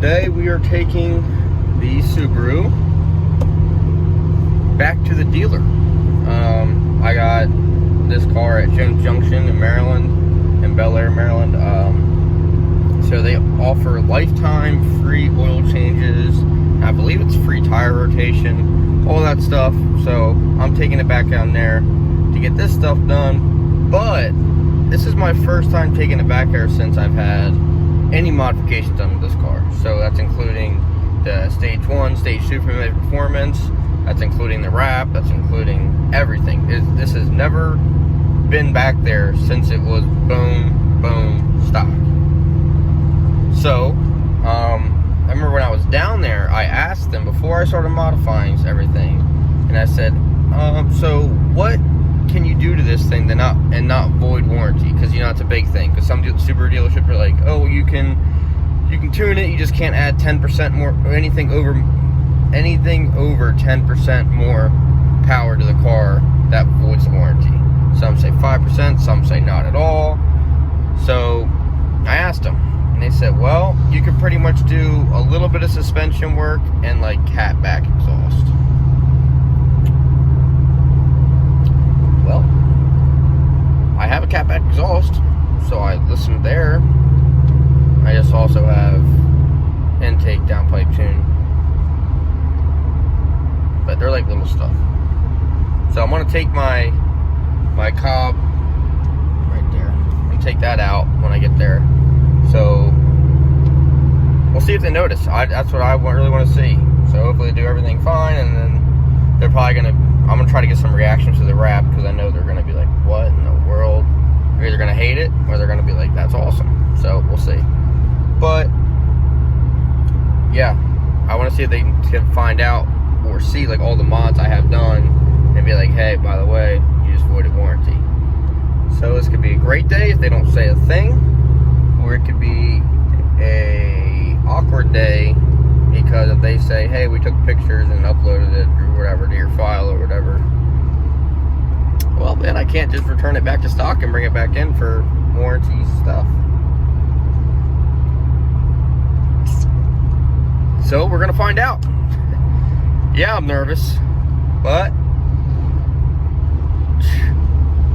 today we are taking the Subaru back to the dealer. I got this car at Jones Junction in Maryland, in Bel Air, Maryland. So they offer lifetime free oil changes. I believe it's free tire rotation, all that stuff. So I'm taking it back down there to get this stuff done. But this is my first time taking it back there since I've had any modifications done with this car. So that's including the stage 1, stage 2 performance. That's including the wrap. That's including everything. This has never been back there since it was boom stock. So I remember when I was down there, I asked them before I started modifying everything, and I said, so what can you do to this thing to not void warranty? Because, you know, it's a big thing. Because some Subaru dealerships are like, oh, you can tune it, you just can't add 10% more, or anything over 10% more power to the car, that voids the warranty. Some say 5%, some say not at all. So I asked them, and they said, well, you could pretty much do a little bit of suspension work and like catback exhaust. Well, I have a catback exhaust, so I listened there. I just also have intake downpipe tune, but they're like little stuff. So I'm gonna take my cob right there and take that out when I get there. So we'll see if they notice. That's what I really want to see. So hopefully they do everything fine, and then they're probably I'm gonna try to get some reactions to the wrap, because I know they're gonna be like, what in the world? They're either gonna hate it or they're gonna be like, that's awesome. So we'll see. But yeah, I want to see if they can find out or see like all the mods I have done and be like, hey, by the way, you just voided warranty. So this could be a great day if they don't say a thing, or it could be a awkward day because if they say, hey, we took pictures and uploaded it or whatever to your file or whatever, well, then I can't just return it back to stock and bring it back in for warranty stuff. So we're gonna find out. Yeah, I'm nervous, but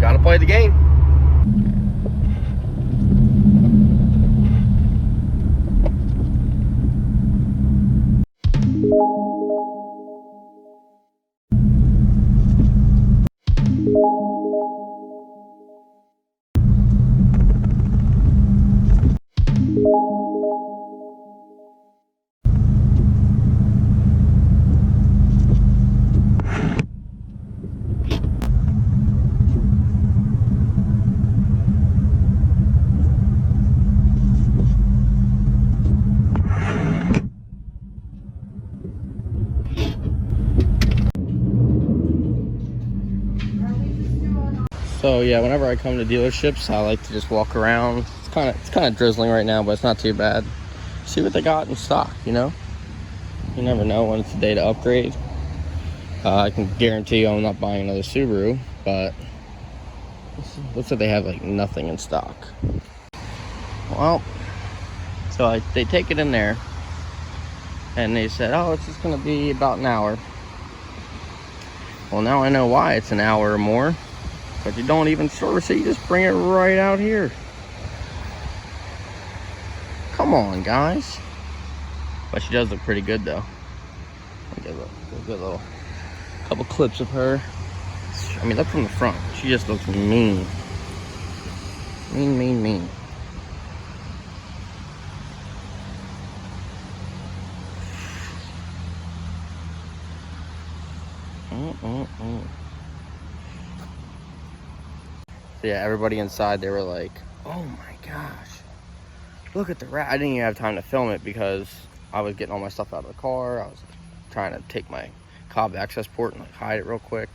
gotta play the game. So yeah, whenever I come to dealerships, I like to just walk around. It's kind of drizzling right now, but it's not too bad. See what they got in stock, you know? You never know when it's the day to upgrade. I can guarantee you I'm not buying another Subaru, but looks like they have like nothing in stock. Well, so they take it in there, and they said, oh, it's just gonna be about an hour. Well, now I know why it's an hour or more. But you don't even service it, you just bring it right out here. Come on, guys. But she does look pretty good, though. I'll give a good little couple clips of her. I mean, look from the front. She just looks mean. Mean. So yeah, everybody inside, they were like, oh my gosh, look at the wrap. I didn't even have time to film it because I was getting all my stuff out of the car. I was trying to take my cob access port and like hide it real quick.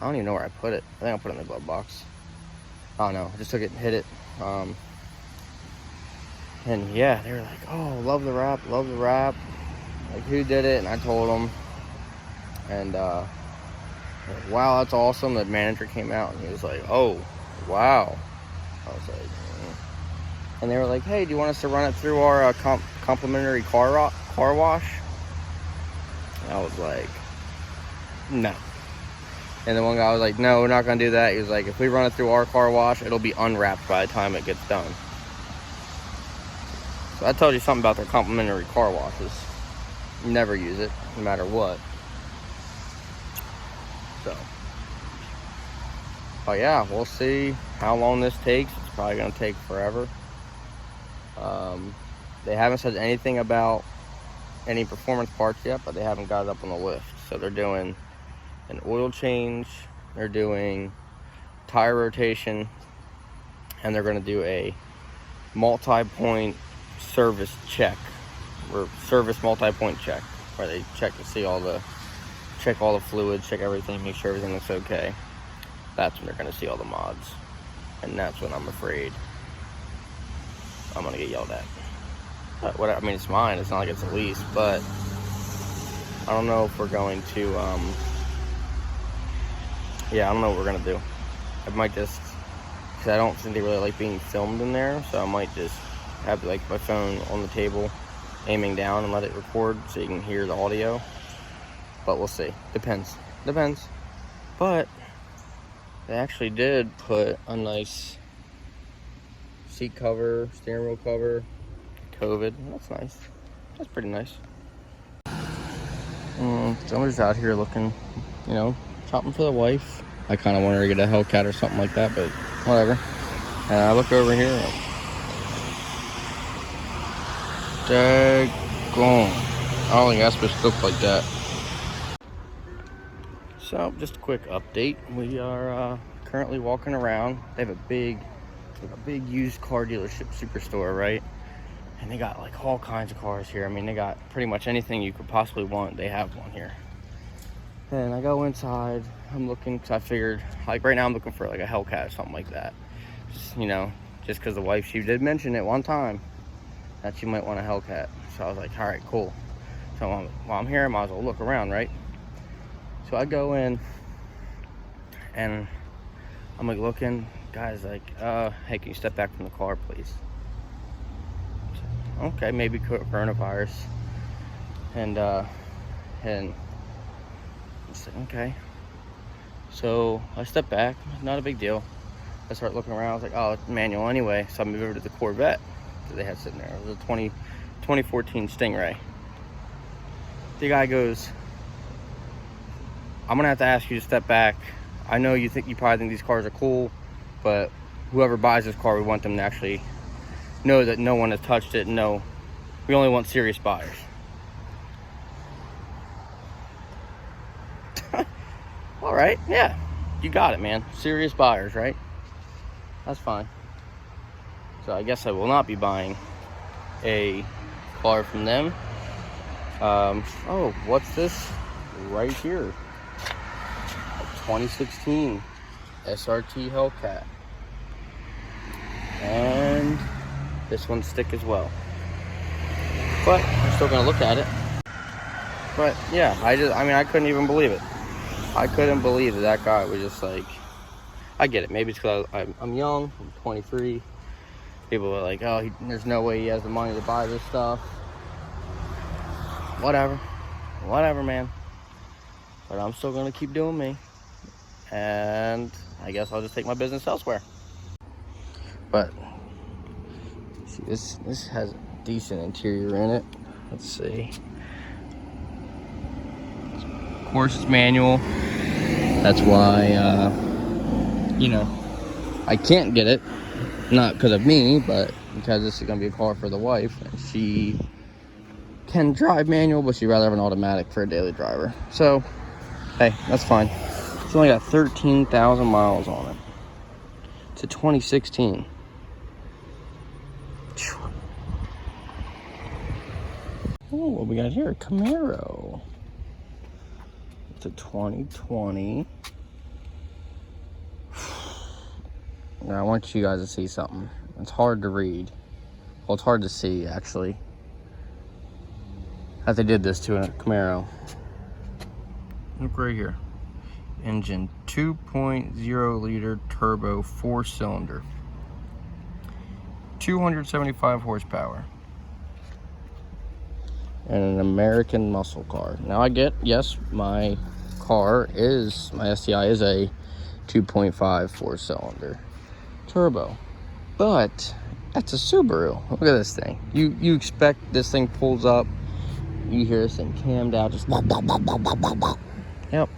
I don't even know where I put it. I think I put it in the glove box. I don't know, I just took it and hit it. And yeah, they were like, oh, love the wrap, like, who did it? And I told them, and wow, that's awesome. The manager came out and he was like, oh wow. I was like, and they were like, hey, do you want us to run it through our complimentary car wash? And I was like, no. And the one guy was like, no, we're not going to do that. He was like, if we run it through our car wash, it'll be unwrapped by the time it gets done. So I told you something about their complimentary car washes. Never use it, no matter what. So, but yeah, we'll see how long this takes. It's probably going to take forever. They haven't said anything about any performance parts yet, but they haven't got it up on the list. So they're doing an oil change, they're doing tire rotation, and they're going to do a multi-point service check, or service multi-point check, where they check to see check all the fluids, check everything, make sure everything looks okay. That's when they're going to see all the mods, and that's when I'm afraid I'm going to get yelled at. But what, I mean, it's mine, it's not like it's a lease, but I don't know if we're going to, yeah, I don't know what we're going to do. I might just, because I don't think they really like being filmed in there, so I might just have like my phone on the table aiming down and let it record so you can hear the audio. But we'll see. Depends. But they actually did put a nice seat cover, steering wheel cover, COVID. That's nice. That's pretty nice. So I'm just out here looking, you know, shopping for the wife. I kind of want her to get a Hellcat or something like that, but whatever. And I look over here. Daggone. I don't think that's supposed to look like that. So, just a quick update. We are currently walking around. They have a big used car dealership superstore, right? And they got like all kinds of cars here. I mean, they got pretty much anything you could possibly want. They have one here. And I go inside. I'm looking, because I figured, like right now I'm looking for like a Hellcat or something like that. Just, you know, just because the wife, she did mention it one time that she might want a Hellcat. So I was like, all right, cool. So while I'm here, I might as well look around, right? So I go in and I'm like looking. Guy's like, hey, can you step back from the car, please? So, okay, maybe coronavirus. And I said, okay. So I step back, not a big deal. I start looking around. I was like, oh, it's manual anyway. So I moved over to the Corvette that they had sitting there. It was a 2014 Stingray. The guy goes, I'm gonna have to ask you to step back. I know you probably think these cars are cool, but whoever buys this car, we want them to actually know that no one has touched it. No, we only want serious buyers. All right, yeah, you got it, man. Serious buyers, right? That's fine. So I guess I will not be buying a car from them. Oh, what's this right here? A 2016 SRT Hellcat. And this one's stick as well. But I'm still gonna look at it. But yeah, I couldn't even believe it. I couldn't believe that guy was just like, I get it. Maybe it's because I'm young, I'm 23. People are like, oh, there's no way he has the money to buy this stuff. Whatever, man. But I'm still gonna keep doing me. And I guess I'll just take my business elsewhere. But see, this has a decent interior in it. Let's see. Of course, it's manual. That's why, you know, I can't get it. Not because of me, but because this is going to be a car for the wife. And she can drive manual, but she'd rather have an automatic for a daily driver. So, hey, that's fine. It's only got 13,000 miles on it. It's a 2016. Oh, what we got here? A Camaro. It's a 2020. Now, I want you guys to see something. It's hard to read. Well, it's hard to see, actually. That they did this to a Camaro. Look right here. Engine 2.0 liter turbo 4-cylinder. 275 horsepower. And an American muscle car. Now I get, yes, my car is, my STI is a 2.5 4-cylinder turbo. But that's a Subaru. Look at this thing. You expect this thing pulls up, you hear this thing cammed out, just yep.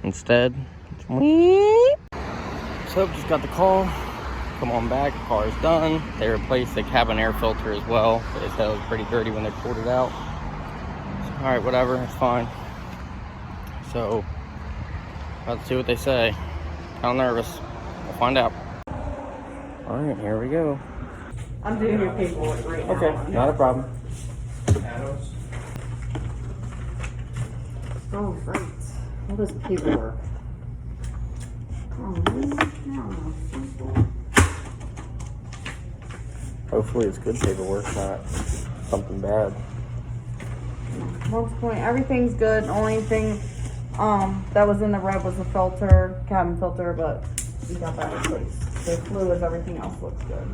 Instead, so just got the call. Come on back, car is done. They replaced the cabin air filter as well. They said it was pretty dirty when they pulled it out. So, all right, whatever, it's fine. So let's see what they say. Kind of nervous. We'll find out. All right, here we go. I'm doing your paperwork right now. Okay, not a problem. Oh, right. All this paperwork. Oh, no. Hopefully it's good paperwork, not something bad. Most point, everything's good. Only thing that was in the red was the filter, cabin filter, but we got that replaced. The fluids, everything else looks good.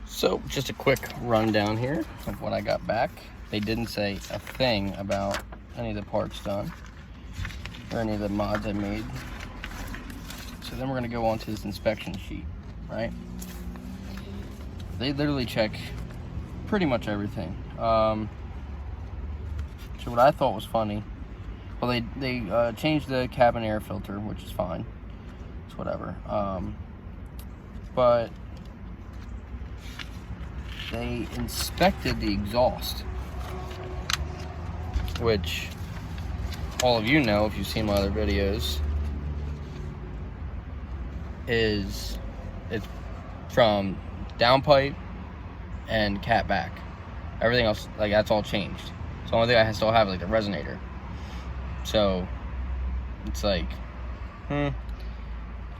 So just a quick rundown here of what I got back. They didn't say a thing about any of the parts done or any of the mods I made. So then we're gonna go on to this inspection sheet, right? They literally check pretty much everything. So what I thought was funny, well, they changed the cabin air filter, which is fine. It's whatever. But they inspected the exhaust, which all of you know if you've seen my other videos it's from downpipe and cat back. Everything else, like, that's all changed. So the only thing I still have, like, the resonator. So it's like,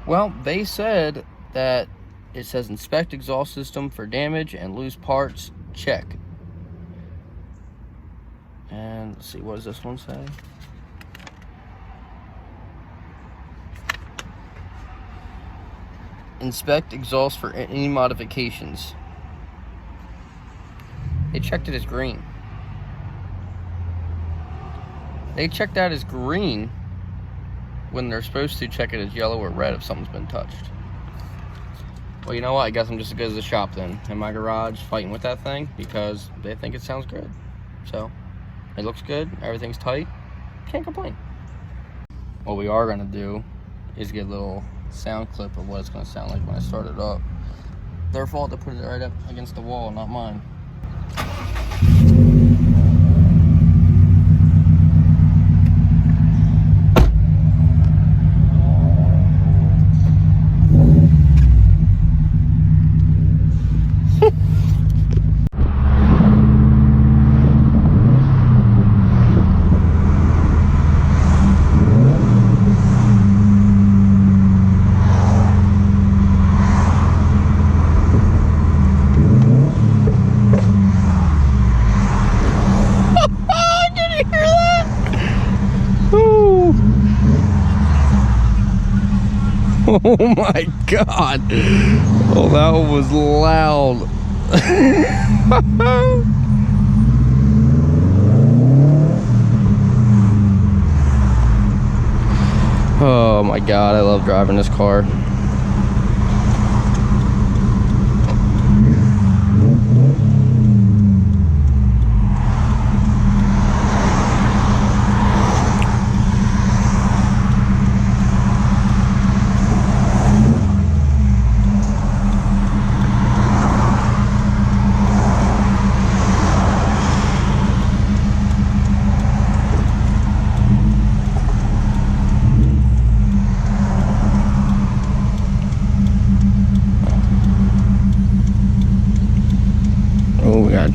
well, they said that it says inspect exhaust system for damage and loose parts, check. And let's see, what does this one say? Inspect exhaust for any modifications. They checked it as green. They checked that as green when they're supposed to check it as yellow or red if something's been touched. Well, you know what? I guess I'm just as good as the shop then, in my garage, fighting with that thing because they think it sounds good. So, it looks good, everything's tight, can't complain. What we are gonna do is get a little sound clip of what it's gonna sound like when I start it up. Their fault to put it right up against the wall, not mine. Oh my God. Oh, that one was loud. Oh my God, I love driving this car.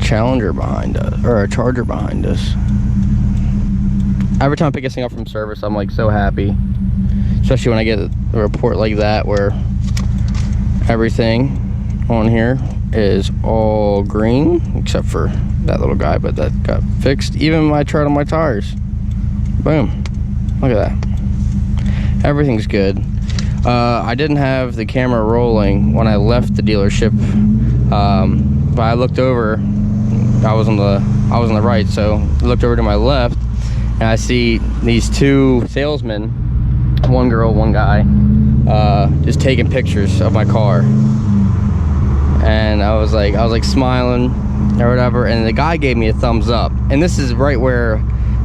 Challenger behind us, or a Charger behind us. Every time I pick this thing up from service, I'm like so happy, especially when I get a report like that where everything on here is all green except for that little guy, but that got fixed. Even my chart on my tires, boom, look at that, everything's good. I didn't have the camera rolling when I left the dealership But I looked over, I was on the right, so I looked over to my left, and I see these two salesmen, one girl, one guy, just taking pictures of my car. And I was like smiling or whatever, and the guy gave me a thumbs up. And this is right where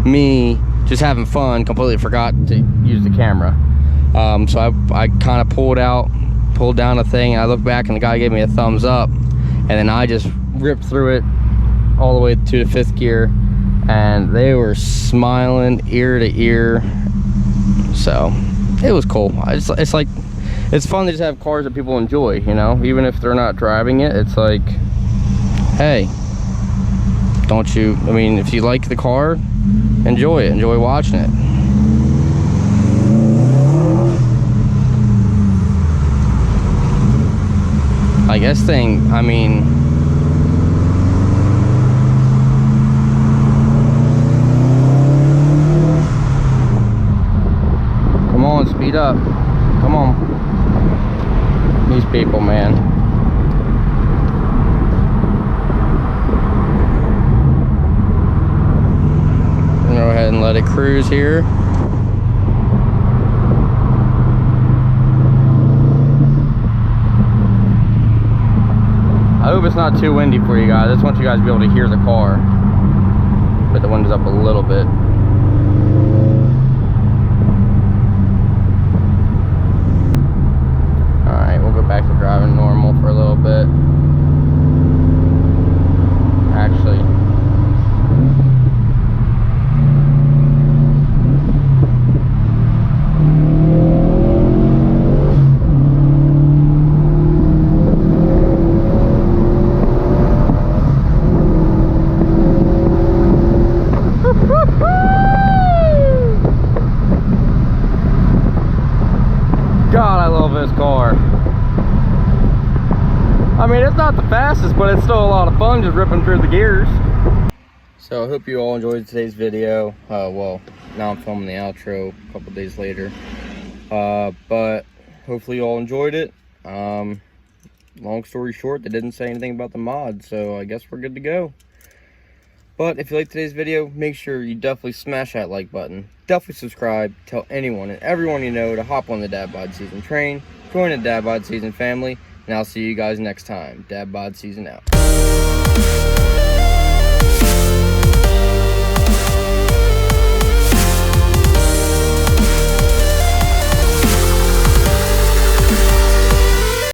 me just having fun completely forgot to use the camera. So I kind of pulled down the thing, and I looked back, and the guy gave me a thumbs up, and then I just ripped through it all the way to the 5th gear, and they were smiling ear to ear. So it was cool. It's like, it's fun to just have cars that people enjoy, you know, even if they're not driving it. It's like, hey, don't you, I mean, if you like the car, enjoy it, enjoy watching it. Like this thing, I mean, come on, speed up, come on. These people, man. Go ahead and let it cruise here. I hope it's not too windy for you guys. I just want you guys to be able to hear the car. Put the windows up a little bit. Alright, we'll go back to driving normal for a little bit. Actually, God, I love this car. I mean, it's not the fastest, but it's still a lot of fun just ripping through the gears. So I hope you all enjoyed today's video. Well, now I'm filming the outro a couple days later. But hopefully you all enjoyed it. Long story short, they didn't say anything about the mod, so I guess we're good to go. But if you liked today's video, make sure you definitely smash that like button. Definitely subscribe. Tell anyone and everyone you know to hop on the Dad Bod Season train. Join the Dad Bod Season family. And I'll see you guys next time. Dad Bod Season out.